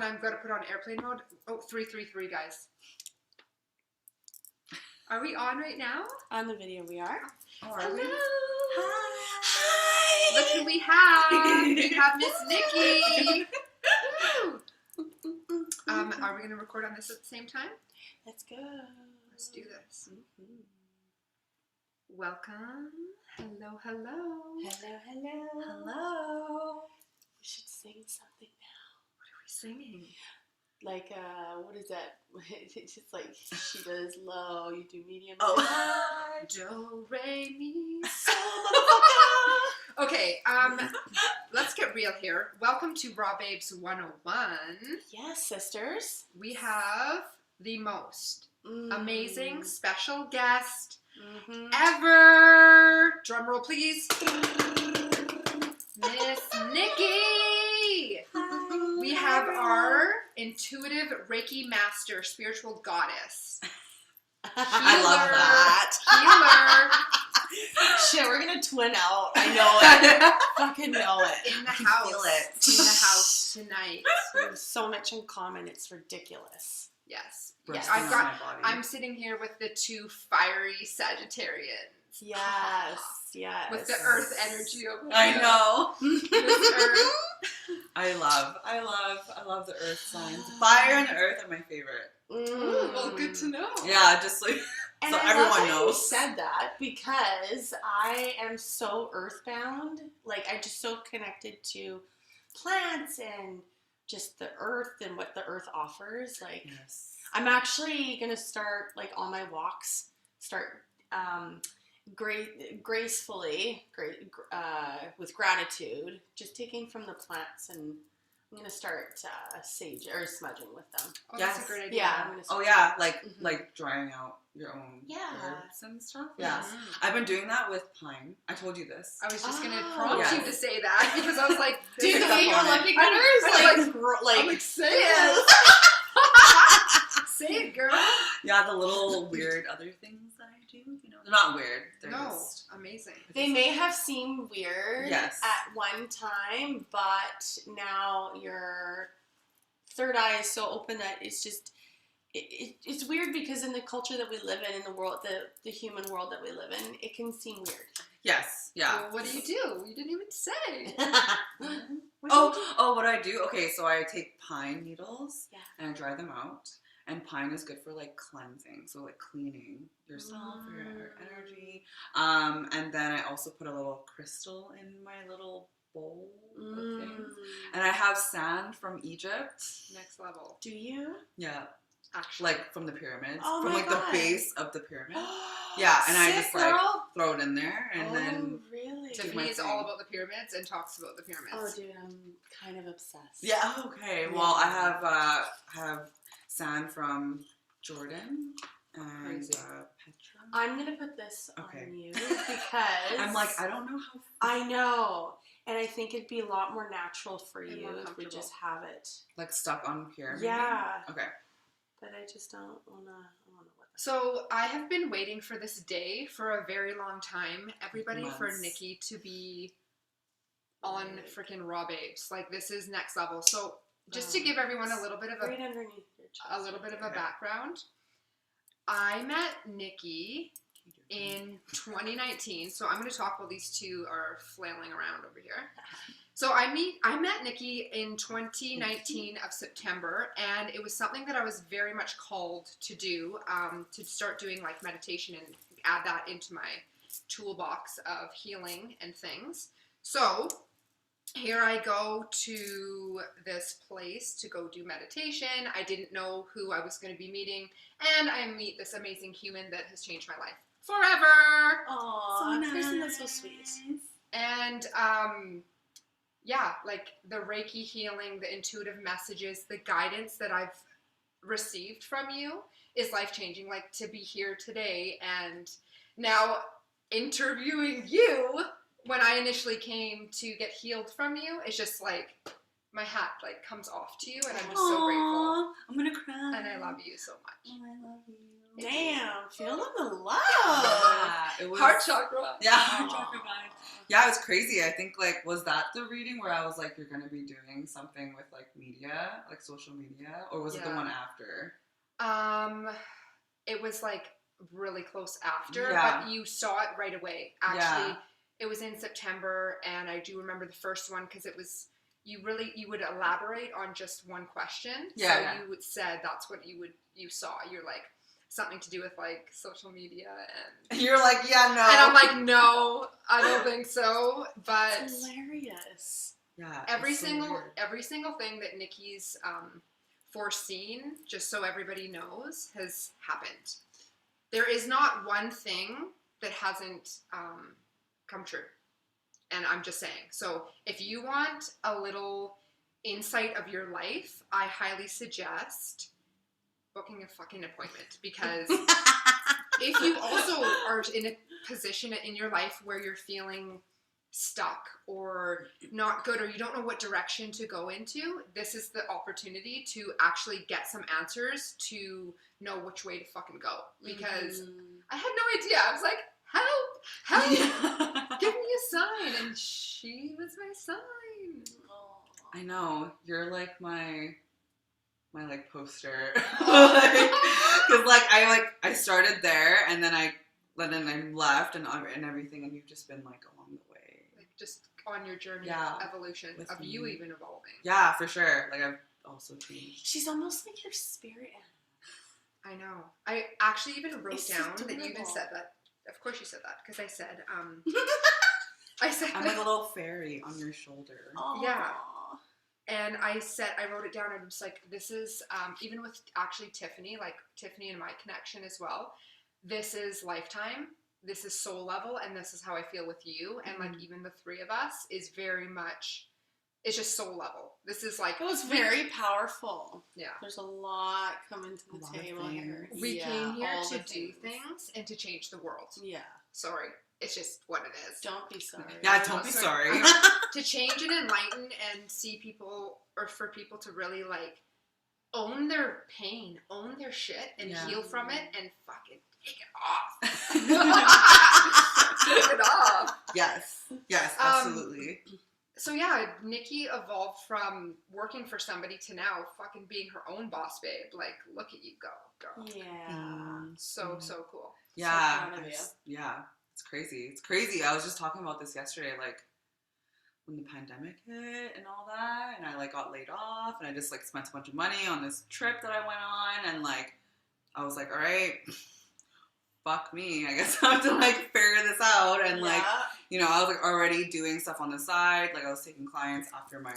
I'm going to put on airplane mode. Oh, 333, guys. Are we on right now? On the video we are. Oh, are we? Hi. Look who we have. We have Miss Nicky. Are we going to record on this at the same time? Let's go. Let's do this. Welcome. Hello, hello. Hello, hello. Hello. We should sing something now. What are we singing? Like, what is that? It's just like she does low, you do medium. Oh. High. Do, re, mi, so, motherfucker. Okay, let's get real here. Welcome to Raw Babes 101. Yes, sisters. We have the most amazing special guest ever. Drum roll, please. Miss Nicky. Hi. We have our intuitive Reiki Master, spiritual goddess. I love that. Healer. Shit, we're gonna twin out. I know it. Fucking know it. In the house. Feel it. In the house tonight. We have so much in common. It's ridiculous. Yes. Bursting I've out got. my body. I'm sitting here with the two fiery Sagittarians. Yes. Yes. With the earth energy of I know. This earth. I love the earth signs. Fire and the earth are my favorite. Ooh, well, good to know. Yeah, just like And so I everyone love that knows. you said that because I am so earthbound. Like, I'm just so connected to plants and just the earth and what the earth offers. Like, Yes. I'm actually going to start, like, on my walks, gracefully, with gratitude, just taking from the plants, and I'm going to start sage or smudging with them. Oh, Yes. that's a great idea. Yeah, I'm going to Oh start. yeah, like drying out your own Yeah. herbs and stuff. Yeah. Mhm. I've been doing that with pine. I told you this. I was just gonna Oh. prompt Yes. you to say that because I was like, Dude, the Picked way up you're on it. looking at her is I'm like, say it. Say it, girl. Yeah, the little weird other things that I do. You know, they're not weird. They're No, just amazing. they may have seemed weird Yes. at one time, but now your third eye is so open that it's just, it's weird because in the culture that we live in the world, the human world that we live in, it can seem weird. yes. Yeah. Well, what do? You didn't even say. Oh, what I do? Okay, so I take pine needles and I dry them out. And pine is good for like cleansing, so like cleaning yourself or your energy. And then I also put a little crystal in my little bowl of things. And I have sand from Egypt. Next level. Do you? Yeah, Actually, like from the pyramids, Oh from my like God. the base of the pyramid. Yeah, and I Sick, just like girl. throw it in there, and then Really? Tiffany is thing. all about the pyramids and talks about the pyramids. Oh, dude, I'm kind of obsessed. yeah. Okay. Well, I have sand from Jordan and Crazy. Petra. I'm gonna put this Okay. on you because I'm like, I don't know how. I know, and I think it'd be a lot more natural for And you more if we comfortable. just have it. Like stuck on here. maybe? Yeah, Okay. but I just don't wanna. What So I have been waiting for this day for a very long time. Everybody for Months. Nicky to be on freaking Raw Babes. Like, this is next level. So just to give everyone a little bit of right underneath your chest. a little bit of a Okay. background, I met Nicky in 2019. So I'm going to talk while these two are flailing around over here. So I met Nicky in 2019 of September, and it was something that I was very much called to do, to start doing like meditation and add that into my toolbox of healing and things. So here I go to this place to go do meditation. I didn't know who I was going to be meeting, and I meet this amazing human that has changed my life forever. Aw, Kristen, that's so sweet. And yeah, like the Reiki healing, the intuitive messages, the guidance that I've received from you is life-changing. Like, to be here today and now interviewing you when I initially came to get healed from you, it's just like my hat like comes off to you, and I'm just so grateful. I'm gonna cry. And I love you so much. Oh, I love you. Damn, feeling the love. Yeah, it was Heart chakra. Yeah, heart chakra vibes. Yeah, it was crazy. I think like was that the reading where I was like, you're gonna be doing something with like media, like social media, or was it the one after? It was like really close after, Yeah. but you saw it right away. Actually, it was in September, and I do remember the first one because it was you would elaborate on just one question. Yeah. So you would said that's what you saw. You're like something to do with like social media and You're like, yeah, no. and I'm like, no, I don't think so. But That's hilarious. Yeah. every it's so single weird. every single thing that Nikki's foreseen, just so everybody knows, has happened. There is not one thing that hasn't come true. And I'm just saying. So if you want a little insight of your life, I highly suggest booking a fucking appointment, because if you also are in a position in your life where you're feeling stuck or not good, or you don't know what direction to go into, this is the opportunity to actually get some answers to know which way to fucking go. Because I had no idea. I was like, help, give me a sign. And she was my sign. I know. You're like my like poster. Because like I started there and then I left and everything, and you've just been like along the way. Like just on your journey Yeah, of evolution, of me. you even evolving. Yeah, for sure. Like I've also changed. She's almost like your spirit animal. I know. I actually even wrote It's down that you even adorable. said that. Of course you said that, because I said I'm like a little fairy on your shoulder. Aww. Yeah. And I wrote it down, and I'm just like, this is, even with actually Tiffany, like Tiffany and my connection as well, this is lifetime, this is soul level, and this is how I feel with you. And like, even the three of us is very much, it's just soul level. This is like, It was very powerful. yeah. There's a lot coming to the lot of table here. We came here all to the do things and to change the world. Yeah. Sorry. It's just what it is. Don't be sorry. Yeah, don't be sorry. To change and enlighten and see people, or for people to really like own their pain, own their shit, and heal from it, and fucking take it off. Take it off. Yes, absolutely. So yeah, Nikki evolved from working for somebody to now fucking being her own boss babe. Like, look at you go, girl. Yeah. So cool. Yeah, So proud of you. yeah. It's crazy. It's crazy. I was just talking about this yesterday, like when the pandemic hit and all that, and I like got laid off, and I just like spent a bunch of money on this trip that I went on, and like I was like, all right, fuck me. I guess I have to like figure this out, and like, you know, I was like already doing stuff on the side. Like I was taking clients after my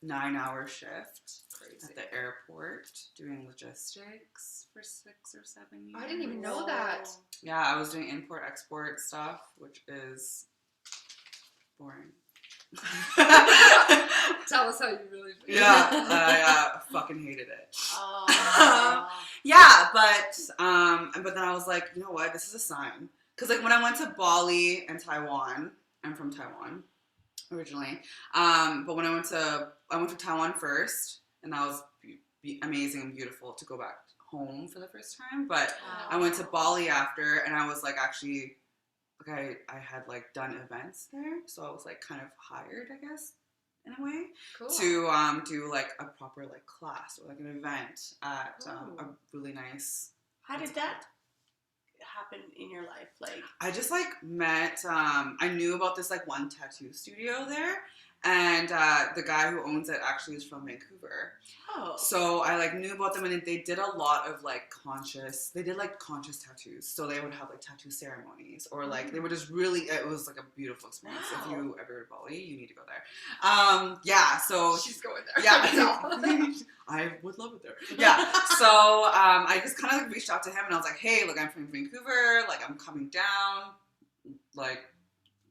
9-hour shift at the airport, doing logistics for 6 or 7 years. I didn't even know that. Yeah, I was doing import-export stuff, which is boring. Tell us how you really feel. Yeah, I fucking hated it. Oh. Yeah, but then I was like, you know what? This is a sign. Because like when I went to Bali and Taiwan, I'm from Taiwan originally. But when I went to Taiwan first, and that was amazing and beautiful to go back home for the first time. But I went to Bali after, and I was like actually, like I had like done events there, so I was like kind of hired, I guess, in a way, Cool. to do like a proper like class or like an event at a really nice. How did that happen in your life? Like, I just like met. I knew about this like one tattoo studio there. And the guy who owns it actually is from Vancouver. oh, So I like knew about them, and they did a lot of like conscious tattoos. So they would have like tattoo ceremonies, or like they were just really, it was like a beautiful experience. If you ever go to Bali, you need to go there. Yeah, so She's going there. yeah, I would love it there. Yeah, so I just kind of like reached out to him, and I was like, hey, look, I'm from Vancouver, like I'm coming down, like,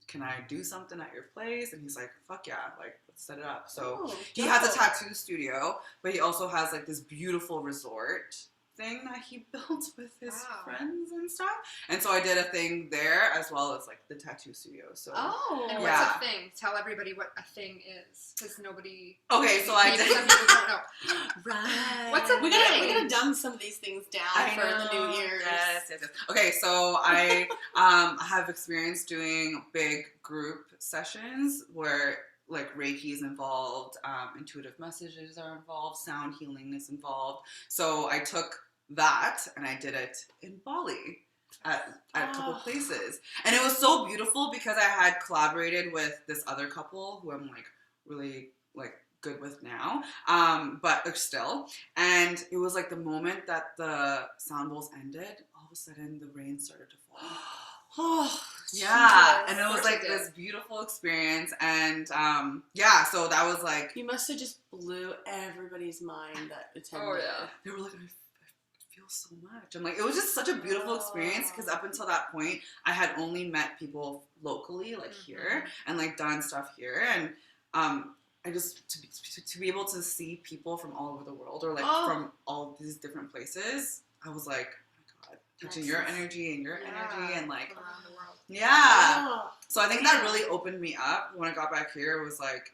can I do something at your place? And he's like, fuck yeah, like, let's set it up. So he has a tattoo studio, but he also has like this beautiful resort thing that he built with his friends and stuff. And so I did a thing there as well as like the tattoo studio. So and what's a thing? Tell everybody what a thing is, because nobody. Okay, so I maybe did. some people don't know. Right. What's a We thing? gotta dumb some of these things down for the new year. Yes. Okay, so I have experience doing big group sessions where like Reiki is involved, intuitive messages are involved, sound healing is involved. So I took that and I did it in Bali at a couple places. And it was so beautiful because I had collaborated with this other couple who I'm like really like good with now, but they're still. And it was like the moment that the sound bowls ended, all of a sudden the rain started to fall. Oh, Yeah, Jesus. and it was like this beautiful experience, and yeah, so that was like You must have just blew everybody's mind that attended. Oh yeah. they were like, I feel so much. I'm like, it was just such a beautiful experience because up until that point, I had only met people locally, like here, and like done stuff here, and I just to be able to see people from all over the world or like from all these different places, I was like, touching your energy and your energy and like around the world. Yeah. So I think that really opened me up when I got back here. It was like,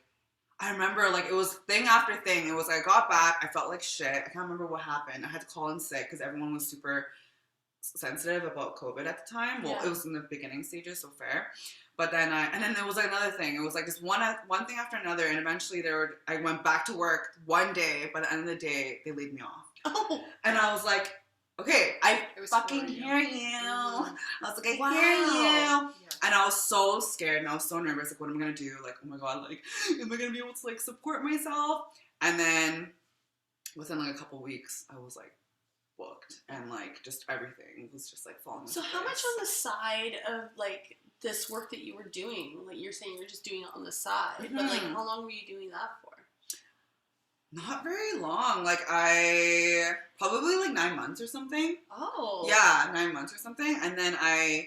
I remember like it was thing after thing. It was like I got back, I felt like shit. I can't remember what happened. I had to call in sick because everyone was super sensitive about COVID at the time. Well, it was in the beginning stages, so fair. But then and then there was like another thing. It was like just one thing after another, and eventually I went back to work one day. By the end of the day, they laid me off. Oh. And I was like, okay, I fucking hear you. I was like, I hear you. Yes. And I was so scared and I was so nervous. Like, what am I going to do? Like, oh my God, like, am I going to be able to, like, support myself? And then within, like, a couple weeks, I was, like, booked. And, like, just everything was just, like, falling into place. How much on the side of, like, this work that you were doing? Like, you're saying you're just doing it on the side. Mm-hmm. But, like, how long were you doing that for? Not very long. Like, I probably like 9 months or something. Oh. Yeah, 9 months or something. And then I'd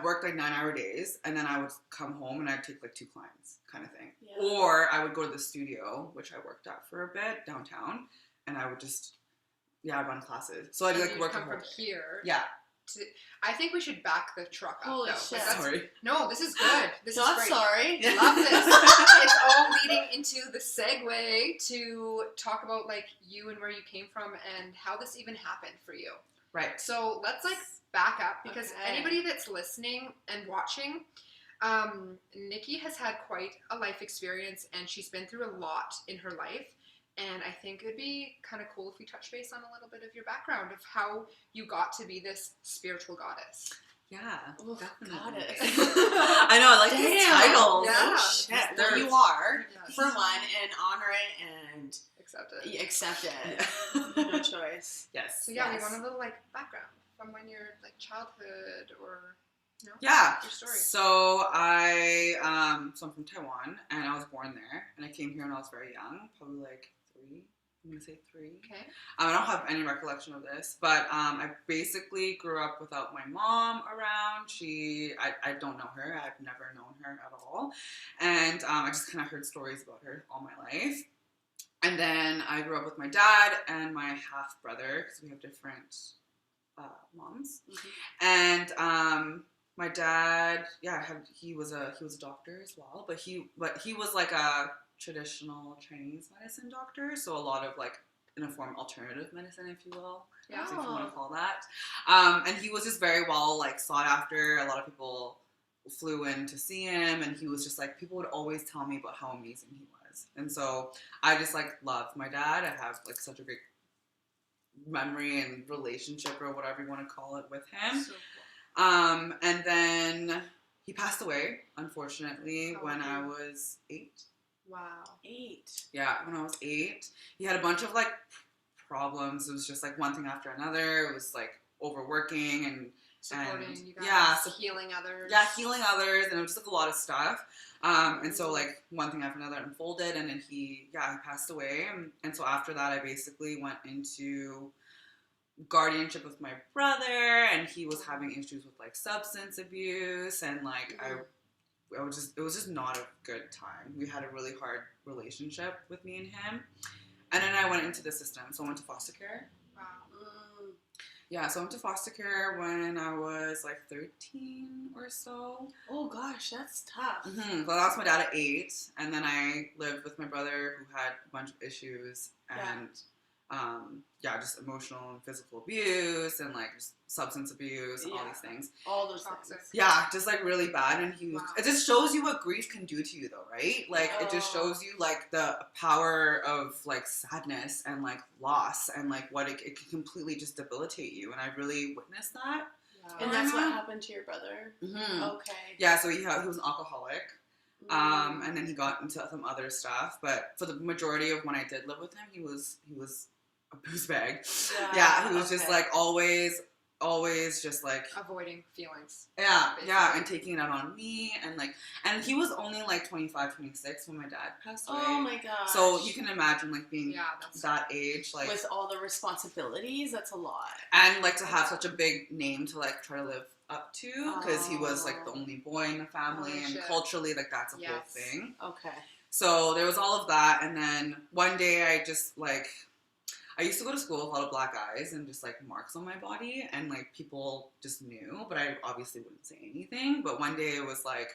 work like 9-hour days. And then I would come home and I'd take like 2 clients kind of thing. Yeah. Or I would go to the studio, which I worked at for a bit downtown. And I would just, run classes. So I'd like work come from here. Yeah. I think we should back the truck up. Holy though. shit. Sorry. No, this is good. This is great. Sorry. Love this. It's all leading into the segue to talk about like you and where you came from and how this even happened for you. Right. So let's like back up because anybody that's listening and watching, Nikki has had quite a life experience and she's been through a lot in her life. And I think it'd be kind of cool if we touch base on a little bit of your background of how you got to be this spiritual goddess. Yeah, definitely. Goddess. I know, I like these titles. Yeah, shit. Well, you are, for one, and honor it and accept it. Accept it. No choice. Yes. So we want a little like background from when you're like childhood or. No? Yeah. Your story. So I'm from Taiwan and I was born there and I came here when I was very young, probably like 3. I'm gonna say 3. Okay. I don't have any recollection of this, but I basically grew up without my mom around. I don't know her. I've never known her at all, and I just kind of heard stories about her all my life. And then I grew up with my dad and my half brother because we have different moms, and my dad, he was a doctor as well, but he was like a traditional Chinese medicine doctor, so a lot of like in a form alternative medicine, if you will, if you want to call that. And he was just very well like sought after. A lot of people flew in to see him, and he was just like people would always tell me about how amazing he was, and so I just like loved my dad. I have like such a great memory and relationship or whatever you want to call it with him. So cool. And then he passed away, unfortunately, when I was 8. Wow. 8. Yeah, when I was 8. He had a bunch of, like, problems. It was just, like, one thing after another. It was, like, overworking and supporting you guys, healing others. Yeah, healing others, and it was just, like, a lot of stuff. And so, like, one thing after another unfolded, and then he passed away. And so after that, I basically went into guardianship with my brother, and he was having issues with, like, substance abuse, and, like, it was just not a good time. We had a really hard relationship with me and him. And then I went into the system. So I went to foster care. Wow. Yeah, so I went to foster care when I was like 13 or so. Oh gosh, that's tough. Mm-hmm. So I lost my dad at 8. And then I lived with my brother who had a bunch of issues. And just emotional and physical abuse and like just substance abuse and all these things. All those Toxic. things. Yeah, just like really bad. And Wow. it just shows you what grief can do to you though, right? Like it just shows you like the power of like sadness and like loss and like what it can completely just debilitate you. And I really witnessed that. Wow. And that's what happened to your brother? Mm-hmm. Okay. Yeah, so he was an alcoholic. And then he got into some other stuff, but for the majority of when I did live with him, he was a booze bag. Yeah, he was just like always just like Avoiding feelings. yeah, basically. yeah, and taking it out on me and he was only like 25, 26 when my dad passed away. Oh my gosh. So you can imagine like being that's that age, like with all the responsibilities, that's a lot. and like to have such a big name to like try to live up to because he was like the only boy in the family Holy and shit. culturally like that's a whole thing. Okay. So there was all of that, and then one day I just like I used to go to school with a lot of black eyes and just like marks on my body, and like people just knew, but I obviously wouldn't say anything. But one day it was like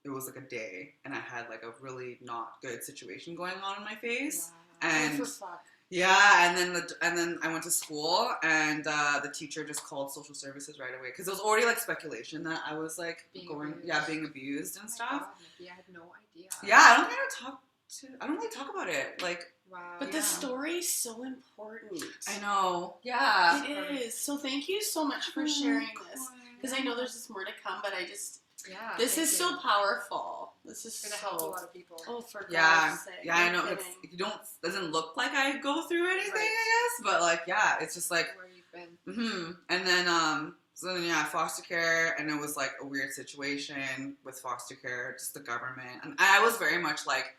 a day, and I had like a really not good situation going on in my face, and Oh, for fuck. yeah, and then I went to school, and the teacher just called social services right away because it was already like speculation that I was like being abused and stuff. God, Nikki, I had no idea. Yeah, I don't really talk about it. Like, Wow. But the story is so important. I know. Yeah. It is. So thank you so much for sharing this. Because I know there's just more to come, but this is so powerful. This is gonna help a lot of people. Oh, for God's sake. Yeah, I know. Doesn't look like I go through anything, I guess. But like, yeah, it's just like where you've been. And then foster care, and it was like a weird situation with foster care, just the government, and I was very much like,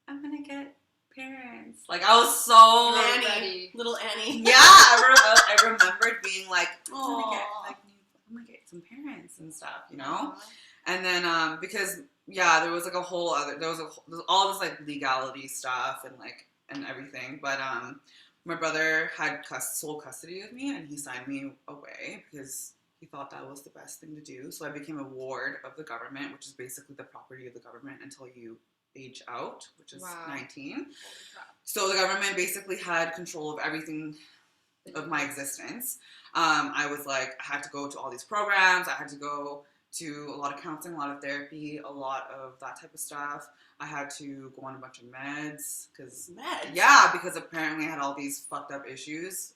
I'm gonna get parents. Like I was so little Annie. Yeah, I remembered being like, I'm gonna get some parents and stuff, you know. And then because there was like a whole other there was all this like legality stuff and everything, but my brother had sole custody of me, and he signed me away because he thought that was the best thing to do. So I became a ward of the government, which is basically the property of the government until you age out, which is 19. So the government basically had control of everything of my existence. I was like, I had to go to all these programs. I had to go to a lot of counseling, a lot of therapy, a lot of that type of stuff. I had to go on a bunch of meds because apparently I had all these fucked up issues.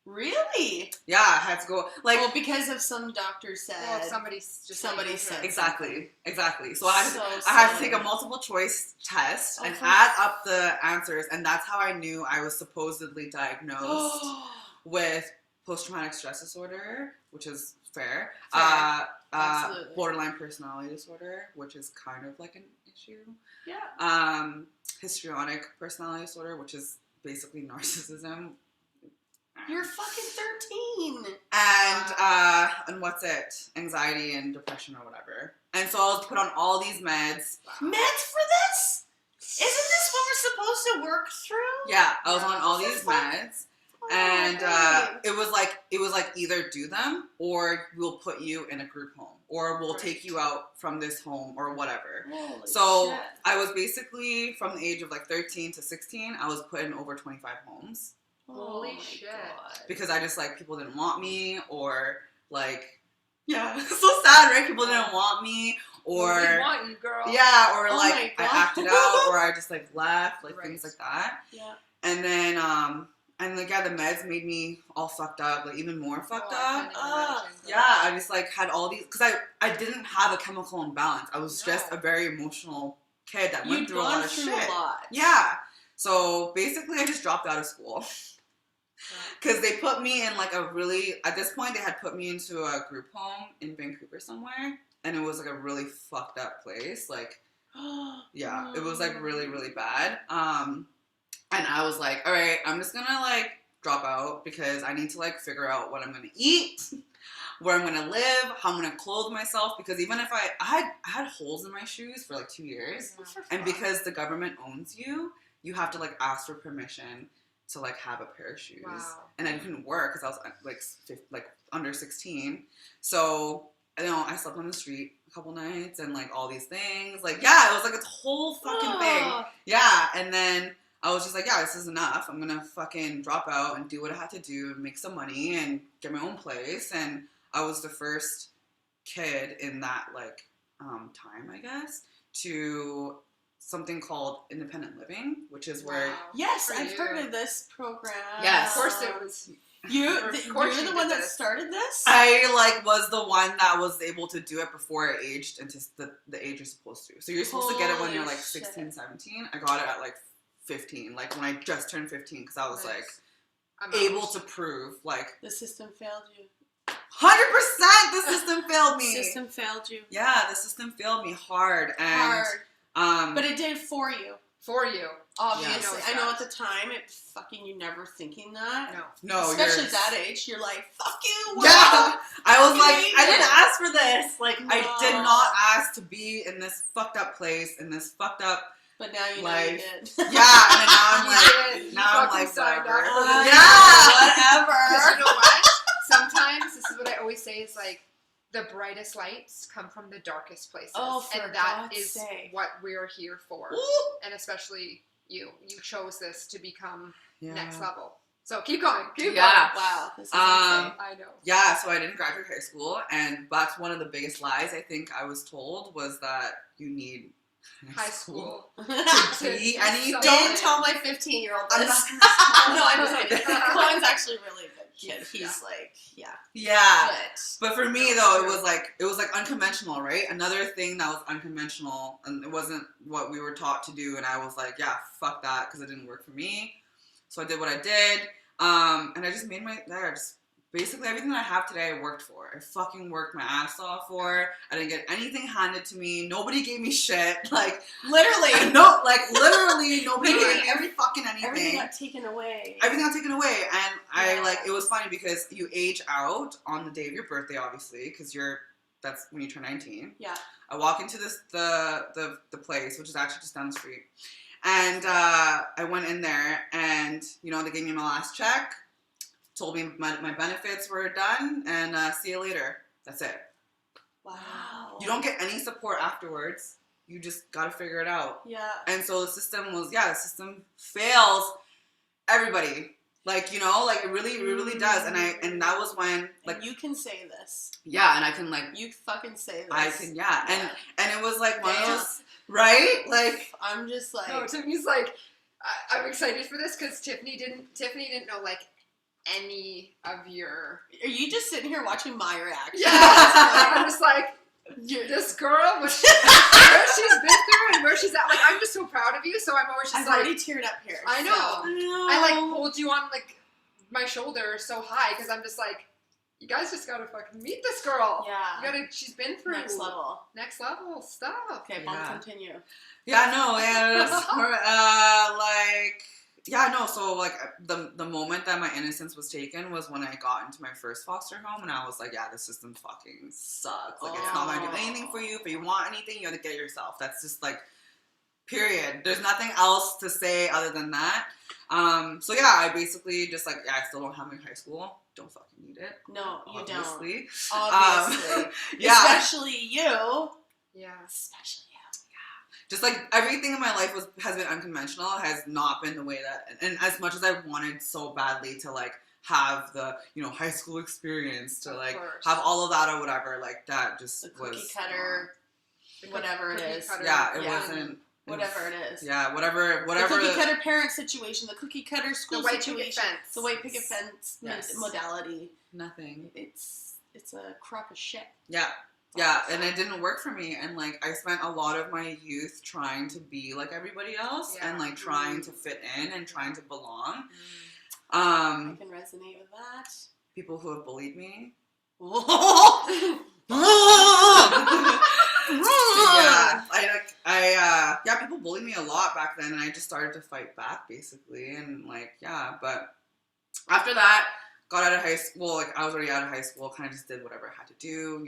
Really? Yeah, I had to go because of some doctor said. Well, somebody said. Exactly. So I had to take a multiple choice test and add up the answers, and that's how I knew I was supposedly diagnosed with post-traumatic stress disorder, which is fair. Borderline personality disorder, which is kind of like an issue. Yeah. Histrionic personality disorder, which is basically narcissism. You're fucking 13. And what's it? Anxiety and depression or whatever. And so I was put on all these meds. Meds for this? Isn't this what we're supposed to work through? Yeah, I was on all these meds. And it was like either do them or we'll put you in a group home or we'll take you out from this home or whatever. Holy shit. I was basically from the age of like 13 to 16, I was put in over 25 homes. Holy shit. God. Because I just like people didn't want me or like it's so sad, right? People didn't want me or they want you, girl. Yeah, or like I acted out or I just like left, like things like that. Yeah. And then the meds made me all fucked up, like even more fucked up. I just like had all these because I didn't have a chemical imbalance. I was just a very emotional kid that went through a lot of shit. Yeah. So basically I just dropped out of school. Because they put me in like at this point they had put me into a group home in Vancouver somewhere, and it was like a really fucked up place. Like, it was like really, really bad. And I was like, all right, I'm just gonna like drop out because I need to like figure out what I'm gonna eat, where I'm gonna live, how I'm gonna clothe myself. Because even if I had holes in my shoes for like 2 years, and because the government owns you, you have to like ask for permission to like have a pair of shoes. And I couldn't work because I was like under 16. So I slept on the street a couple nights and like all these things. Like it was like a whole fucking thing. Yeah, and then I was just like, yeah, this is enough. I'm gonna fucking drop out and do what I had to do and make some money and get my own place. And I was the first kid in that like time, I guess, to something called independent living, which is where Yes, I've heard of this program. Yes. Of course it was. You're the one that started this? I like was the one that was able to do it before I aged into the age you're supposed to. So you're supposed to get it when you're like 16, 17. I got it at like 15, like when I just turned 15, because I was like able to prove like the system failed you. 100% the system failed me. The system failed you. Yeah, the system failed me hard. And but it did for you. For you. Obviously. I know at the time you never thinking that. No. Especially at that age, you're like, fuck you, world. Yeah. I was like, I didn't ask for this. Like, no. I did not ask to be in this fucked up place, in this fucked up but now you life. Know you did. Yeah, and then now I'm like, whatever. Whatever. Because you know what? Sometimes, this is what I always say, is like, the brightest lights come from the darkest places. And that is what we're here for. Ooh. And especially you. You chose this to become next level. So keep going. Keep going. Wow. This is insane. I know. Yeah, so I didn't graduate high school, and that's one of the biggest lies I think I was told, was that you need high school to be anything. Don't tell my 15-year-old this. No, I'm just kidding. Colin's actually really a good kid. He's like, yeah. But for me though, it was like unconventional, right? Another thing that was unconventional, and it wasn't what we were taught to do, and I was like, yeah, fuck that, because it didn't work for me. So I did what I did, and I just made basically everything that I have today I worked for. I fucking worked my ass off for. I didn't get anything handed to me. Nobody gave me shit. Like, literally. Literally nobody gave me fucking anything. Everything got taken away. Everything got taken away. And it was funny because you age out on the day of your birthday, obviously, because that's when you turn 19. Yeah. I walk into the place, which is actually just down the street. And I went in there, and, they gave me my last check. Told me my benefits were done, and see you later. That's it. Wow. You don't get any support afterwards. You just got to figure it out. Yeah. And so the system fails everybody. Like, it really does. And that was when, like, and you can say this. Yeah, and I can, like, you fucking say this. I can, yeah. And it was like one of those, right? Like, I'm just like, no, Tiffany's like, I'm excited for this because Tiffany didn't know like any of your. Are you just sitting here watching my reaction? Yeah, I'm just like, this girl, where she's been through and where she's at. Like, I'm just so proud of you. So I'm always just I've already teared up here. I know. I like hold you on like my shoulder so high because I'm just like, you guys just gotta fucking meet this girl. Yeah. She's been through next level stuff. Yeah. Okay, I'll continue. Yeah, no, and it was so like the moment that my innocence was taken was when I got into my first foster home, and I was like, yeah, the system fucking sucks. Like, it's not gonna do anything for you. If you want anything, you have to get it yourself. That's just like, period. There's nothing else to say other than that. So yeah, I basically just like, I still don't have my high school. Don't fucking need it. No, you obviously. Don't. Obviously. Yeah. Especially you. Yeah. Especially you. Just like everything in my life has been unconventional, has not been the way that, and as much as I wanted so badly to like have the, high school experience, to like have all of that or whatever, like that just the cookie was cutter, whatever it is. Yeah, it wasn't. Whatever it is. Yeah, whatever. The cookie cutter parent situation, the cookie cutter school situation, the white picket fence modality. Nothing. It's a crock of shit. Yeah. Yeah, and it didn't work for me, and like I spent a lot of my youth trying to be like everybody else, and like trying to fit in and trying to belong. I can resonate with that. People who have bullied me. People bullied me a lot back then, and I just started to fight back basically, and like but after that, got out of high school. Like, I was already out of high school, kind of just did whatever I had to do,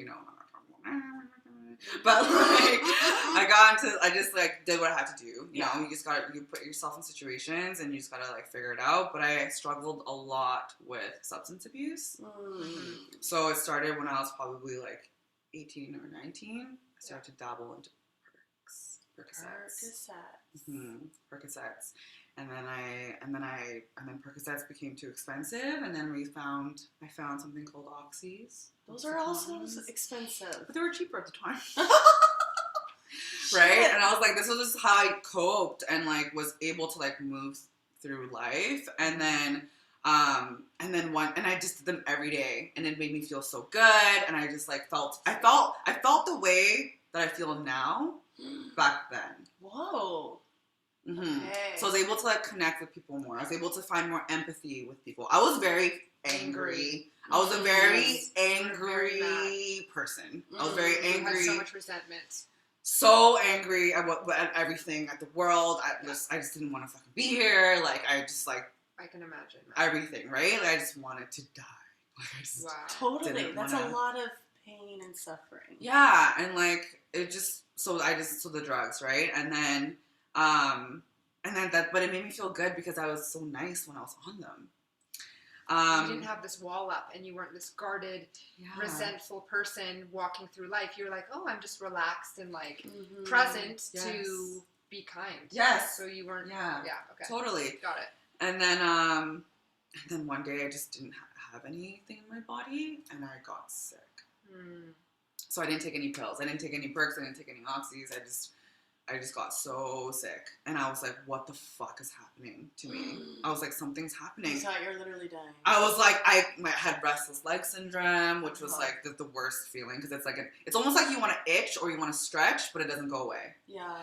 but like I just like did what I had to do. You know, you put yourself in situations and you just gotta like figure it out. But I struggled a lot with substance abuse. So it started when I was probably like 18 or 19. I started to dabble into Percocets. Percocets. And then Percocets became too expensive, and then I found something called Oxys. Those are also expensive. But they were cheaper at the time. Right? And I was like, this was just how I coped and like was able to like move through life. And then I just did them every day, and it made me feel so good. And I just like I felt the way that I feel now back then. Whoa. Mm-hmm. Okay. So I was able to like connect with people more. I was able to find more empathy with people. I was very angry. I was a very angry person. I was very angry. You had so much resentment. So angry at everything, at the world. I just didn't want to fucking be here. Like I can imagine everything, right? Like, I just wanted to die. Wow. Totally. That's a lot of pain and suffering. Yeah, and like it just so the drugs, right? And then but it made me feel good because I was so nice when I was on them. You didn't have this wall up, and you weren't this guarded, resentful person walking through life. You're like, oh, I'm just relaxed and like present to be kind. Yes. So you weren't. Yeah. Yeah. Okay. Totally. Got it. And then one day I just didn't have anything in my body, and I got sick. So I didn't take any pills. I didn't take any perks. I didn't take any oxys. I just got so sick, and I was like, what the fuck is happening to me? I was like, something's happening. You thought you were literally dying. I was like, I had restless leg syndrome, which was like the worst feeling, because it's like it's almost like you want to itch or you want to stretch, but it doesn't go away. Yeah.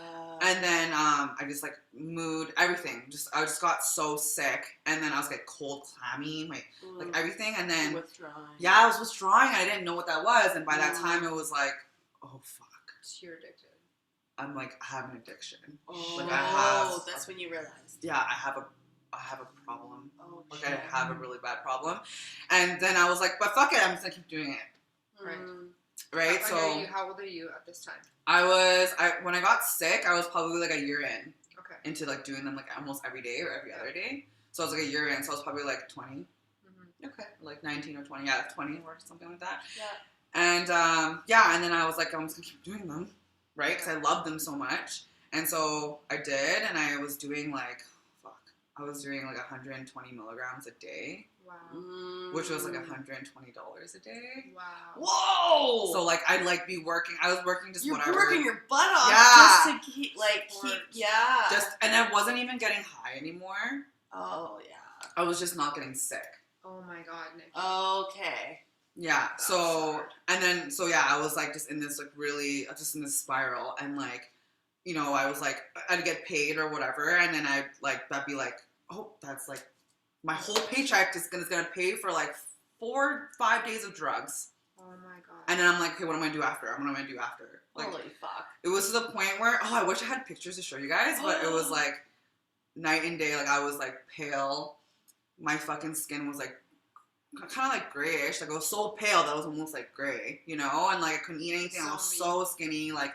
And then I just like everything. I just got so sick, and then I was like cold, clammy, like everything, and then withdrawing. Yeah, I was withdrawing. I didn't know what that was, and by that time it was like, oh fuck. You're addicted. I'm like, I have an addiction. Oh, like that's when you realized. Yeah, I have a problem. Oh, like I have a really bad problem. And then I was like, but fuck it, I'm just gonna keep doing it. Right. How old are you at this time? When I got sick, I was probably like a year in. Okay. Into like doing them like almost every day or every other day. So I was like a year in, so I was probably like 20. Okay. Like 19 or 20, 20 or something like that. Yeah. And and then I was like, I'm just gonna keep doing them. Right? Because I loved them so much. And so I did, and I was doing like 120 milligrams a day. Wow. Which was like $120 a day. Wow. Whoa! So like I'd like be working. I was working just whatever. You're working your butt off just to keep and I wasn't even getting high anymore. Oh yeah. I was just not getting sick. Oh my god, Nick. Okay. Yeah. I was like just in this like really just in this spiral, and like, you know, I was like I'd get paid or whatever, and then that'd be like, oh, that's like my whole paycheck is gonna pay for like 4-5 days of drugs. Oh my god. And then I'm like, okay, what am I gonna do after? Like, holy fuck. It was to the point where, I wish I had pictures to show you guys, but it was like night and day. Like I was like pale. My fucking skin was like kind of like grayish. Like I was so pale that I was almost like gray, you know? And like I couldn't eat anything. I was so skinny, like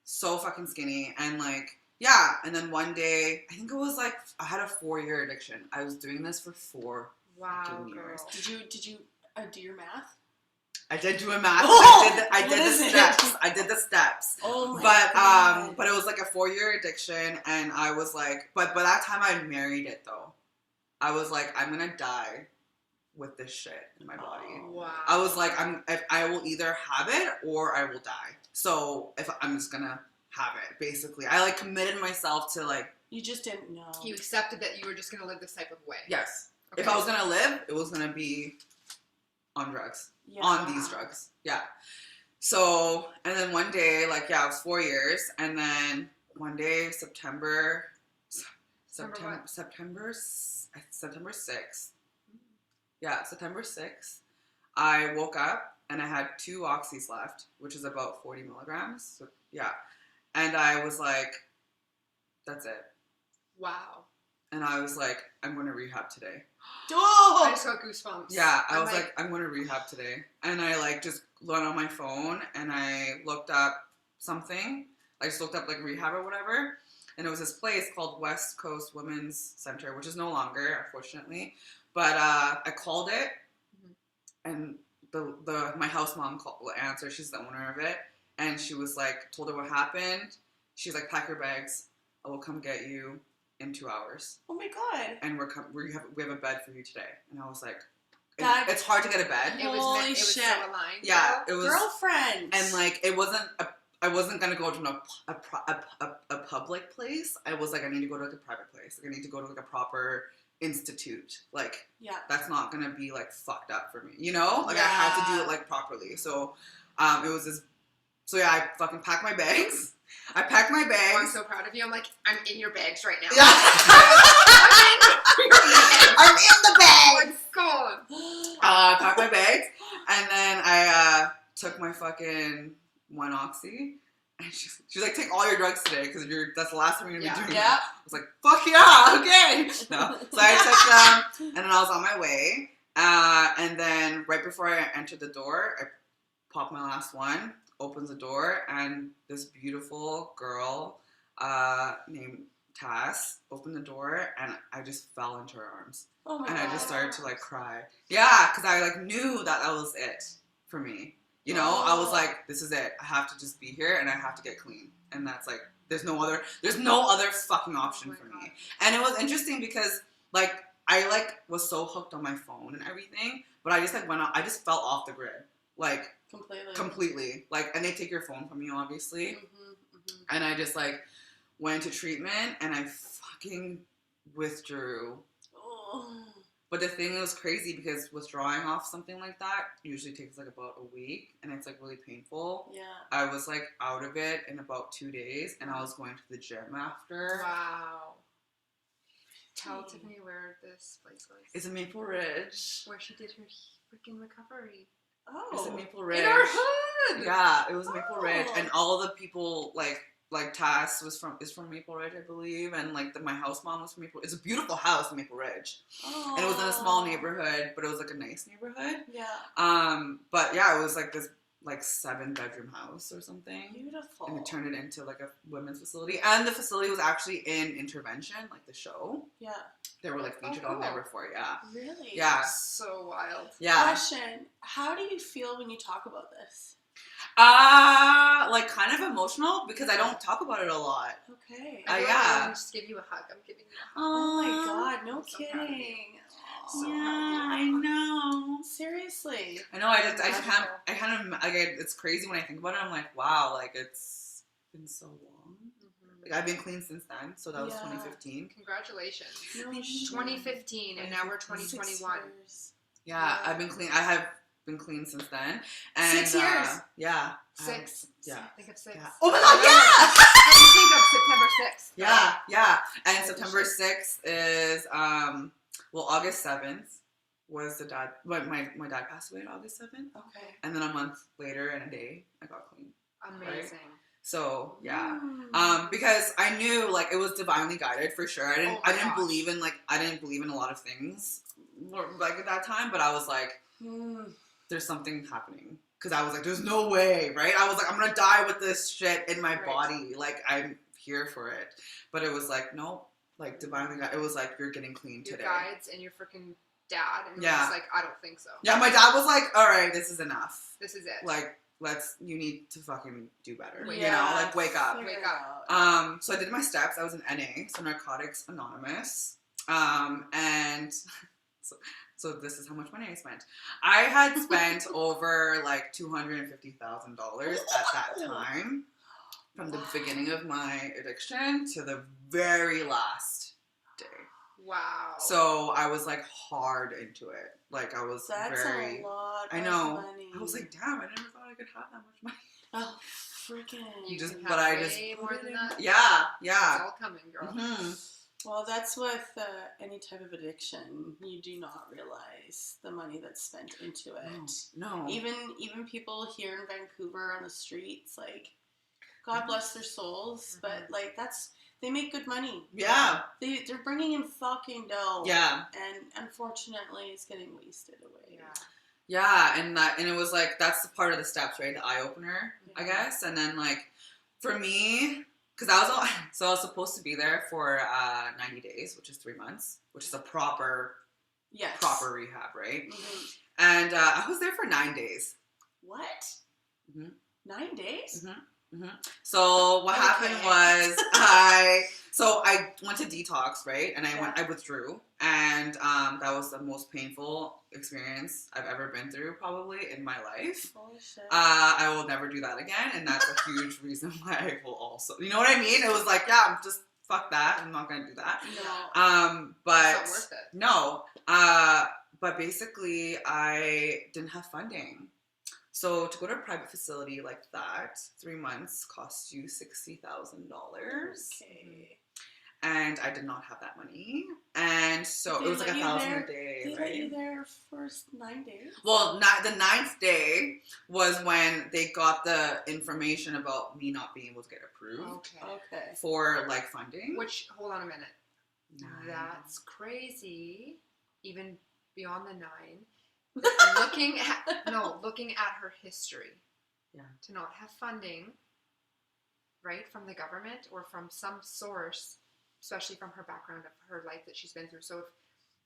so fucking skinny. And like, yeah. And then one day, I think it was like, I had a 4-year addiction. I was doing this for 4 fucking years. Did you do your math? I did do a math. Oh, I did the steps. I did the steps. Oh my God. But it was like a 4-year addiction, and I was like, but by that time I married it though. I was like, I'm gonna die with this shit in my body. Oh, wow. I was like, I will either have it or I will die. So if I'm just gonna have it, basically, I like committed myself to like. You just didn't know. You accepted that you were just gonna live this type of way. Yes. Okay. If I was gonna live, it was gonna be on drugs. Yeah. On these drugs. Yeah. So, and then one day, like, yeah, it was 4 years. And then one day, September 6th. Yeah, September 6th. I woke up and I had 2 oxys left, which is about 40 milligrams. So, yeah. And I was like, that's it. Wow. And I was like, I'm going to rehab today. Oh! I just got goosebumps. Yeah, I was like, I'm going to rehab today. And I like just went on my phone and I looked up something. I just looked up like rehab or whatever. And it was this place called West Coast Women's Center, which is no longer, unfortunately. But I called it, and my house mom answered. She's the owner of it. And she was like, told her what happened. She's like, pack your bags. I will come get you. in 2 hours. Oh my god. And we have a bed for you today. And I was like, That- it's hard to get a bed. It was Holy it was shit. so aligned. Yeah, it was. Girlfriend. And like, I wasn't gonna go to a public place. I was like, I need to go to like a private place. Like, I need to go to like a proper institute. Like, yeah. that's not gonna be like fucked up for me, you know? Like, I had to do it like properly. So, it was this. So yeah, I fucking packed my bags. I packed my bags. Oh, I'm so proud of you. I'm like, I'm in your bags right now. Yeah. I'm in the bag. Let's go. I packed my bags, and then I took my fucking 1 oxy, and she's like, take all your drugs today, because that's the last time you're gonna be doing that. I was like, fuck yeah, okay. No. So I took them, and then I was on my way, and then right before I entered the door, I popped my last one, opens the door, and this beautiful girl named Tass opened the door, and I just fell into her arms. Oh my and god. I just started to like cry. Yeah, because I like knew that was it for me. You know, I was like, this is it. I have to just be here, and I have to get clean. And that's like, there's no other fucking option for me. And it was interesting because like I like was so hooked on my phone and everything, but I just like I just fell off the grid, like completely. Like, and they take your phone from you, obviously. And I just like went to treatment, and I fucking withdrew. But the thing was crazy because withdrawing off something like that usually takes like about a week, and it's like really painful. Yeah. I was like out of it in about 2 days, and I was going to the gym after. Wow. Tell Tiffany where this place was. It's in Maple Ridge. Where she did her freaking recovery. Oh. It's in Maple Ridge. In our hood! Yeah, it was Maple Ridge, and all the people like Tass is from Maple Ridge, I believe, and like my house mom was from Maple. It's a beautiful house in Maple Ridge, and it was in a small neighborhood, but it was like a nice neighborhood. Yeah. But yeah, it was like this like 7-bedroom house or something. Beautiful. And it turned it into like a women's facility, and the facility was actually in Intervention, like the show. Yeah. They were like featured on there before. Yeah. Really? Yeah. So wild. Yeah. Question: how do you feel when you talk about this? Like kind of emotional because I don't talk about it a lot. Okay. Yeah. I'll just give you a hug. I'm giving you a hug. Oh my god! No I'm so proud of you. kidding. So Yeah, I know. Seriously. I know. I kind of like it's crazy when I think about it. I'm like, wow, like it's been so long. Like I've been clean since then, so that was 2015. Congratulations. No, 2015, and now we're 2021. Yeah, I've been clean. I have been clean since then. And 6 years. Yeah. 6. Yeah. Think of 6. Yeah. Oh my god, yeah! I think of September 6th. Yeah, yeah. And Holy September shit. 6th is August 7th was my dad passed away on August 7th. Okay. And then a month later and a day I got clean. Amazing. So yeah. Mm. Because I knew like it was divinely guided for sure. I didn't Oh my gosh. believe in a lot of things like at that time, but I was like, there's something happening. Because I was like, there's no way, right? I was like, I'm going to die with this shit in my body. Like, I'm here for it. But it was like, nope. Like, divinely, it was like, you're getting clean Your today. guides and your freaking dad. And Yeah. you're just like, I don't think so. Yeah, my dad was like, all right, this is enough. This is it. Like, you need to fucking do better. Wake you know, up. like, wake up. Wake up. So I did my steps. I was an NA, so Narcotics Anonymous. And so this is how much money I spent. I had spent over like $250,000 at that time, from the beginning of my addiction to the very last day. Wow. So I was like hard into it. Like I was That's very. a lot I of know. money. I was like, damn, I never thought I could have that much money. Oh, freaking. You just- can but have I just way more than that. Yeah, It's yeah. all coming, girl. Mhm. Well, that's with any type of addiction. You do not realize the money that's spent into it. No. Even people here in Vancouver on the streets, like, God bless their souls, but like they make good money. Yeah. They're bringing in fucking dough. Yeah. And unfortunately, it's getting wasted away. Yeah, and it was like that's the part of the steps, right? The eye opener, I Yeah. guess. And then like for me, because I was supposed to be there for 90 days, which is 3 months, which is a proper Yes. rehab, right? Mhm. And I was there for 9 days. What? Mhm. 9 days? Mhm. So what happened was I went to detox, right? And I withdrew, and that was the most painful experience I've ever been through, probably in my life. Holy shit. I will never do that again, and that's a huge reason why I will also. You know what I mean? It was like, yeah, I'm just fuck that. I'm not gonna do that. No. But It's not worth it. no. But basically, I didn't have funding. So to go to a private facility like that, 3 months costs you $60,000. Okay. And I did not have that money. And so it was like $1,000 a day, They right? let you there first 9 days? Well, the 9th day was when they got the information about me not being able to get approved Okay. for like funding. Which, hold on a minute. 9. That's crazy. Even beyond the 9. looking at her history. Yeah. To not have funding, right, from the government or from some source, especially from her background of her life that she's been through. So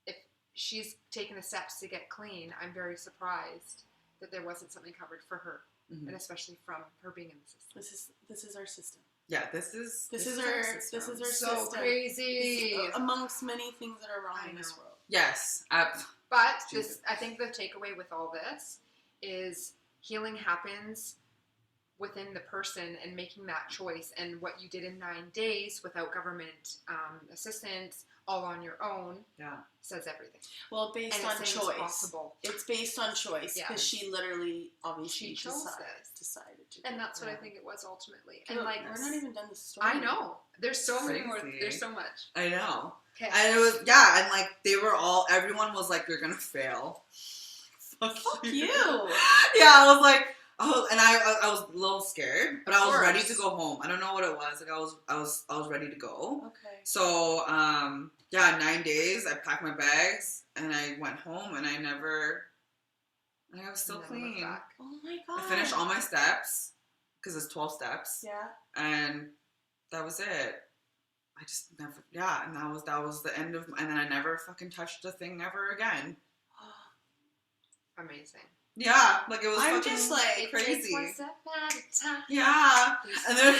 if she's taken the steps to get clean, I'm very surprised that there wasn't something covered for her, and especially from her being in the system. This is our system. Yeah, this is our system. So crazy. Amongst many things that are wrong in this world. Yes. But I think the takeaway with all this is healing happens within the person and making that choice. And what you did in 9 days without government assistance, all on your own, says everything. Well, based on choice. Possible. It's based on choice because she literally, obviously, decided to. And that's what I think it was ultimately. And like, we're not even done the story. I know. There's so many more. There's so much. I know. Okay. And it was, and like, everyone was like, you're gonna fail. Fuck you. Yeah, I was like, and I was a little scared, but I was ready to go home. I don't know what it was. Like, I was ready to go. Okay. So, 9 days, I packed my bags, and I went home, and I was still clean. Oh my God. I finished all my steps, because it's 12 steps. Yeah. And that was it. I just never, and that was the end of, and then I never fucking touched the thing ever again. Amazing. Yeah, like it was I'm fucking just like crazy. One step at a time. Yeah. And then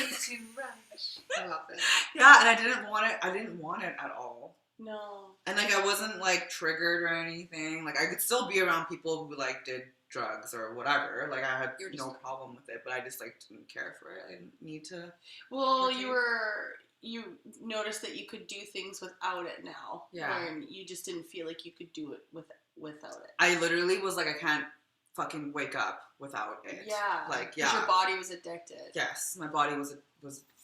I love it. Yeah, and I didn't want it at all. No. And like I wasn't like triggered or anything. Like I could still be around people who like did drugs or whatever. Like I had no problem with it, but I just like didn't care for it. I didn't need to. Well, you noticed that you could do things without it now. Yeah. And you just didn't feel like you could do it without it. I literally was like, I can't fucking wake up without it. Yeah. Like, because your body was addicted. Yes, my body was